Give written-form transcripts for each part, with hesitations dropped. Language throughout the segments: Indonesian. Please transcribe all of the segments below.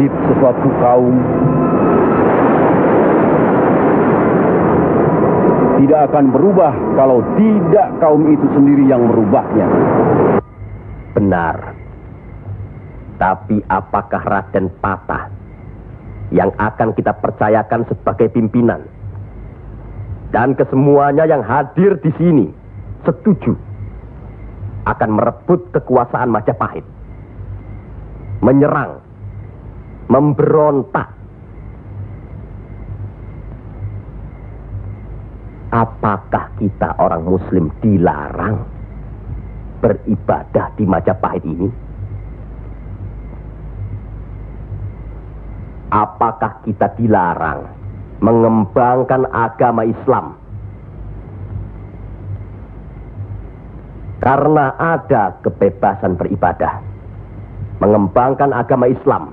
nasib sesuatu kaum tidak akan berubah kalau tidak kaum itu sendiri yang merubahnya. Benar. Tapi apakah Raden Patah yang akan kita percayakan sebagai pimpinan? Dan kesemuanya yang hadir di sini setuju akan merebut kekuasaan Majapahit, menyerang, memberontak. Apakah kita orang Muslim dilarang beribadah di Majapahit ini? Apakah kita dilarang mengembangkan agama Islam? Karena ada kebebasan beribadah, mengembangkan agama Islam,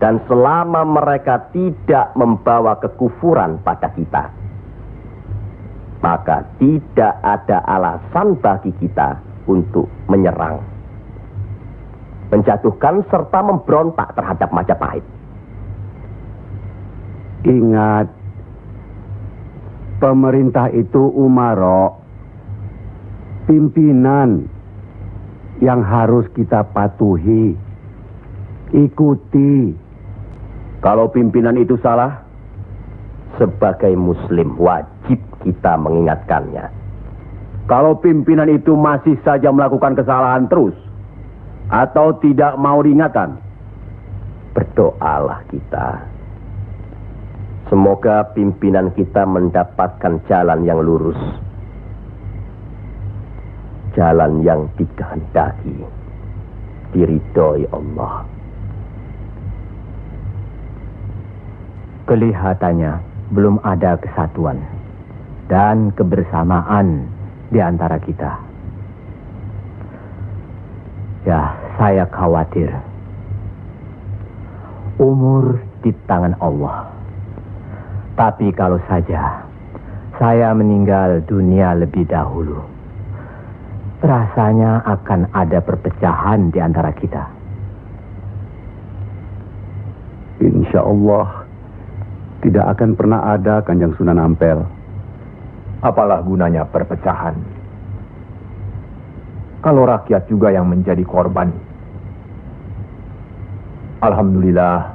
dan selama mereka tidak membawa kekufuran pada kita, maka tidak ada alasan bagi kita untuk menyerang, menjatuhkan serta memberontak terhadap Majapahit. Ingat, pemerintah itu umaro, pimpinan yang harus kita patuhi, ikuti. Kalau pimpinan itu salah, sebagai Muslim wajib kita mengingatkannya. Kalau pimpinan itu masih saja melakukan kesalahan terus, atau tidak mau diingatkan, berdoalah kita. Semoga pimpinan kita mendapatkan jalan yang lurus, jalan yang dikehendaki, diridhoi Allah. Kelihatannya belum ada kesatuan dan kebersamaan di antara kita. Ya, saya khawatir. Umur di tangan Allah. Tapi kalau saja saya meninggal dunia lebih dahulu, rasanya akan ada perpecahan di antara kita. Insya Allah tidak akan pernah ada, Kanjeng Sunan Ampel. Apalah gunanya perpecahan kalau rakyat juga yang menjadi korban? Alhamdulillah,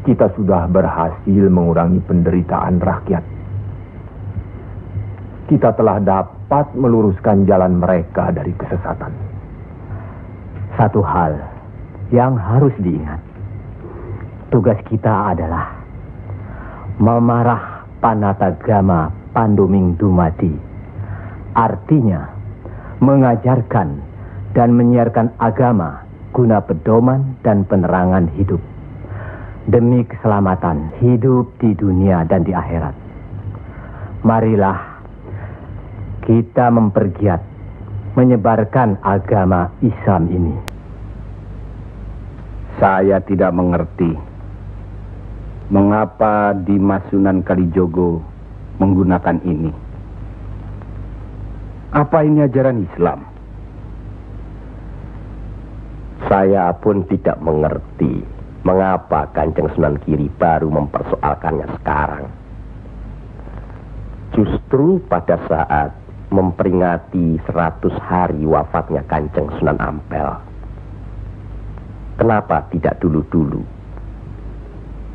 kita sudah berhasil mengurangi penderitaan rakyat. Kita telah dapat meluruskan jalan mereka dari kesesatan. Satu hal yang harus diingat, tugas kita adalah memarah Panatagama Panduming Dumadi. Artinya mengajarkan dan menyiarkan agama guna pedoman dan penerangan hidup, demi keselamatan hidup di dunia dan di akhirat. Marilah kita mempergiat menyebarkan agama Islam ini. Saya tidak mengerti mengapa Dimas Sunan Kalijogo menggunakan ini. Apa ini ajaran Islam? Saya pun tidak mengerti mengapa Kanjeng Sunan Giri baru mempersoalkannya sekarang. Justru pada saat memperingati 100 hari wafatnya Kanjeng Sunan Ampel. Kenapa tidak dulu-dulu?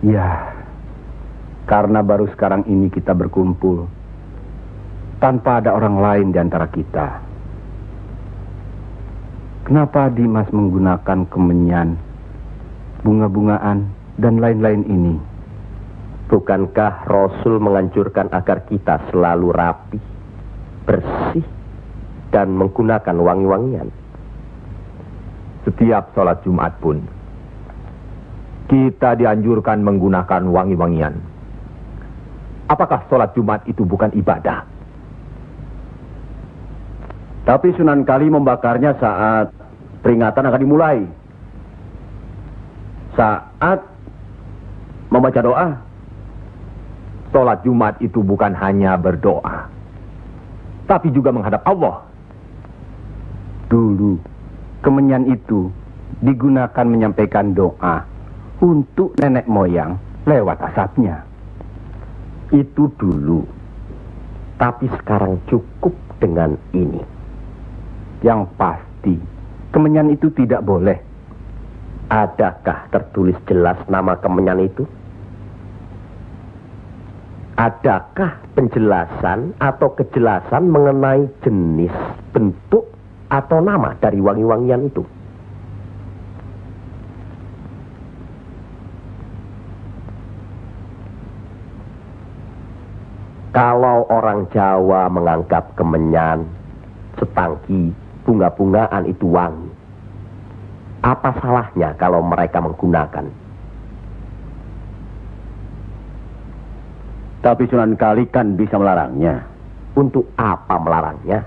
Ya, karena baru sekarang ini kita berkumpul tanpa ada orang lain di antara kita. Kenapa Dimas menggunakan kemenyan, bunga-bungaan, dan lain-lain ini? Bukankah Rasul menganjurkan agar kita selalu rapi, bersih, dan menggunakan wangi-wangian? Setiap sholat Jumat pun kita dianjurkan menggunakan wangi-wangian. Apakah sholat Jumat itu bukan ibadah? Tapi Sunan Kali membakarnya saat peringatan akan dimulai. Saat membaca doa. Sholat Jumat itu bukan hanya berdoa, tapi juga menghadap Allah. Dulu, kemenyan itu digunakan menyampaikan doa untuk nenek moyang lewat asapnya. Itu dulu. Tapi sekarang cukup dengan ini. Yang pasti, kemenyan itu tidak boleh. Adakah tertulis jelas nama kemenyan itu? Adakah penjelasan atau kejelasan mengenai jenis, bentuk, atau nama dari wangi-wangian itu? Kalau orang Jawa menganggap kemenyan, setangki, bunga-bungaan itu wangi, apa salahnya kalau mereka menggunakan? Tapi Sunan Kali kan bisa melarangnya. Untuk apa melarangnya?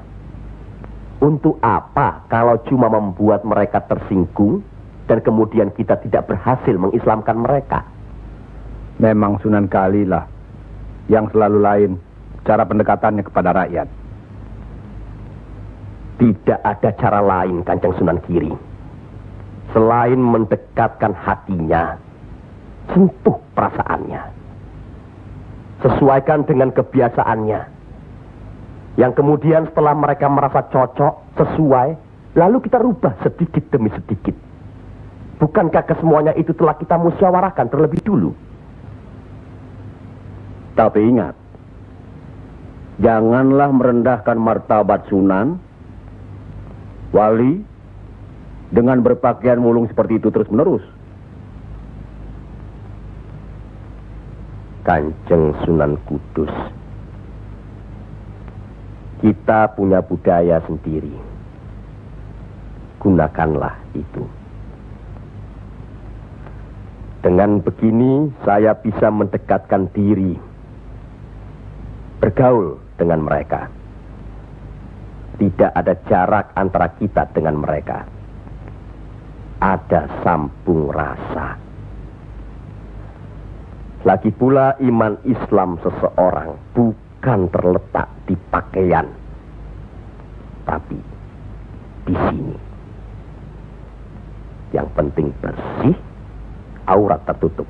Untuk apa kalau cuma membuat mereka tersinggung dan kemudian kita tidak berhasil mengislamkan mereka? Memang Sunan Kali lah yang selalu lain cara pendekatannya kepada rakyat. Tidak ada cara lain, Kanjeng Sunan Giri, selain mendekatkan hatinya, sentuh perasaannya, sesuaikan dengan kebiasaannya, yang kemudian setelah mereka merasa cocok, sesuai, lalu kita rubah sedikit demi sedikit. Bukankah kesemuanya itu telah kita musyawarahkan terlebih dulu? Tapi ingat, janganlah merendahkan martabat Sunan, wali, dengan berpakaian mulung seperti itu terus-menerus. Kanjeng Sunan Kudus, kita punya budaya sendiri. Gunakanlah itu. Dengan begini saya bisa mendekatkan diri, bergaul dengan mereka. Tidak ada jarak antara kita dengan mereka. Ada sambung rasa. Lagi pula iman Islam seseorang bukan terletak di pakaian, tapi di sini. Yang penting bersih, aurat tertutup.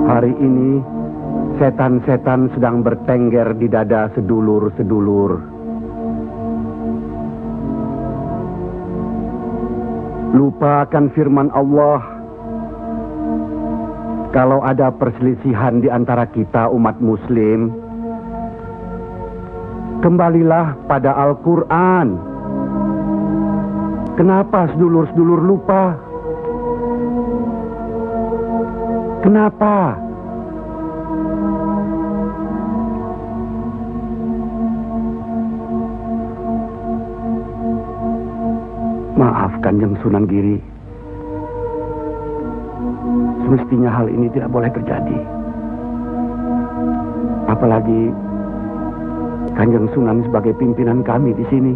Hari ini, setan-setan sedang bertengger di dada sedulur-sedulur. Lupakan firman Allah. Kalau ada perselisihan di antara kita umat muslim, kembalilah pada Al-Quran. Kenapa sedulur-sedulur lupa? Kenapa? Maaf Kanjeng Sunan Giri. Semestinya hal ini tidak boleh terjadi. Apalagi Kanjeng Sunan sebagai pimpinan kami di sini.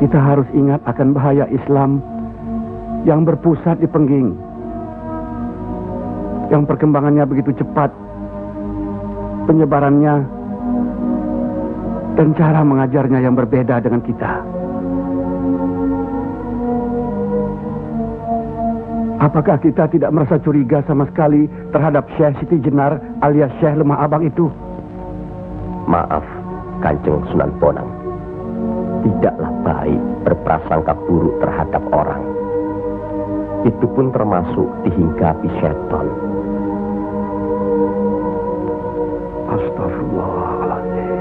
Kita harus ingat akan bahaya Islam yang berpusat di Pengging, yang perkembangannya begitu cepat, penyebarannya dan cara mengajarnya yang berbeda dengan kita. Apakah kita tidak merasa curiga sama sekali terhadap Syekh Siti Jenar alias Syekh Lemah Abang itu? Maaf, Kanjeng Sunan Bonang. Tidaklah baik berprasangka buruk terhadap orang. Itu pun termasuk dihinggapi setan. Astagfirullahaladzim.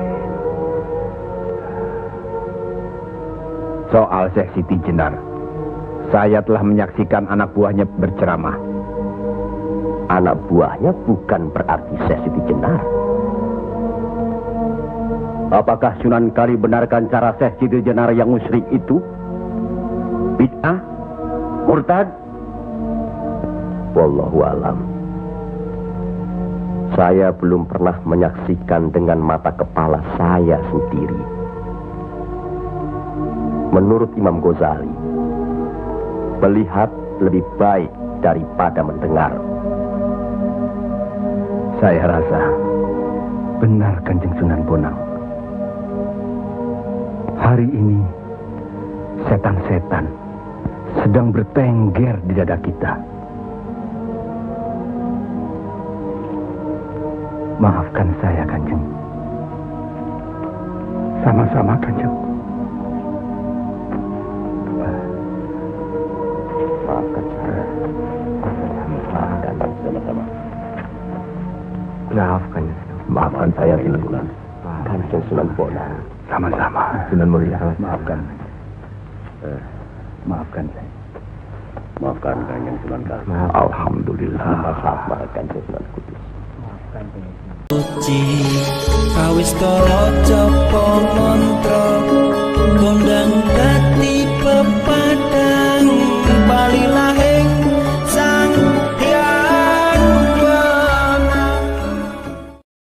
Soal Syekh Siti Jenar, saya telah menyaksikan anak buahnya berceramah. Anak buahnya bukan berarti Syekh Siti Jenar. Apakah Sunan Kali benarkan cara Syekh Siti Jenar yang musyrik itu? Bid'ah? Murtad? Wallahu alam. Saya belum pernah menyaksikan dengan mata kepala saya sendiri. Menurut Imam Ghazali, melihat lebih baik daripada mendengar. Saya rasa benar Kanjeng Sunan Bonang. Hari ini setan-setan sedang bertengger di dada kita. Maafkan saya, Kanjeng. Sama-sama, Kanjeng. Maafkan saya. Maafkan sama-sama. Maafkan saya, Sunan. Kanjeng Sunan Bonang. Sama-sama. Sunan Muria. Maafkan. Maafkan saya. Maafkan Kanjeng Sunan Kali. Alhamdulillah. Maafkan Kanjeng Sunan Kudus. Suci kawis tolo copo